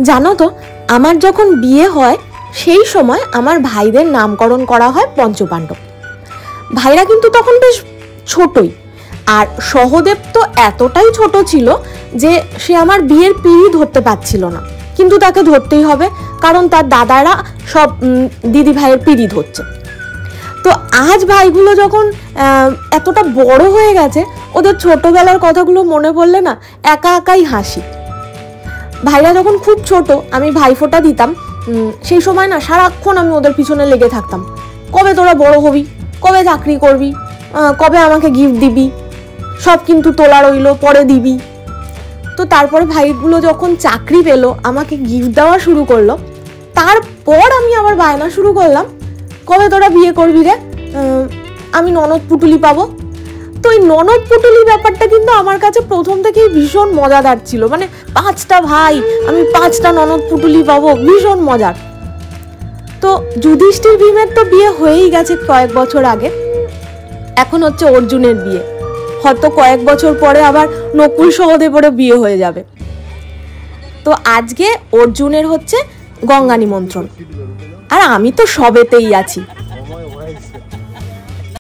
জানো তো, আমার যখন বিয়ে হয় সেই সময় আমার ভাইদের নামকরণ করা হয় পঞ্চপাণ্ডব। ভাইরা কিন্তু তখন বেশ ছোটই, আর সহদেব তো এতটাই ছোট ছিল যে সে আমার বিয়ের পিঁড়ি ধরতে পারছিল না, কিন্তু তাকে ধরতেই হবে, কারণ তার দাদারা সব দিদি ভাইয়ের পিঁড়ি ধরছে। তো আজ ভাইগুলো যখন এতটা বড় হয়ে গেছে, ওদের ছোটবেলার কথাগুলো মনে পড়লে না একা একাই হাসি। ভাইরা যখন খুব ছোট, আমি ভাইফোঁটা দিতাম, সেই সময় না সারাক্ষণ আমি ওদের পিছনে লেগে থাকতাম, কবে তোরা বড় হবি, কবে চাকরি করবি, কবে আমাকে গিফট দিবি, সব কিন্তু তোলা রইলো, পরে দিবি। তো তারপরে ভাইগুলো যখন চাকরি পেলো, আমাকে গিফট দেওয়া শুরু করলো, তারপর আমি আবার বায়না শুরু করলাম, কবে তোরা বিয়ে করবি রে, আমি ননদ পুটুলি পাবো। তো এই ননদ পুটুলি ব্যাপারটা কিন্তু আমার কাছে প্রথম থেকেই ভীষণ মজাদার ছিল, মানে 5টা ভাই, আমি 5টা ননদ পুটুলি পাবো, ভীষণ মজার। তো যুধিষ্ঠির ভীমের তো বিয়ে হয়েই গেছে কয়েক বছর আগে, এখন হচ্ছে অর্জুনের বিয়ে, হয়তো কয়েক বছর পরে আবার নকুল সহদেবেরও বিয়ে হয়ে যাবে। তো আজকে অর্জুনের হচ্ছে গঙ্গা নিমন্ত্রণ, আর আমি তো সবেতেই আছি।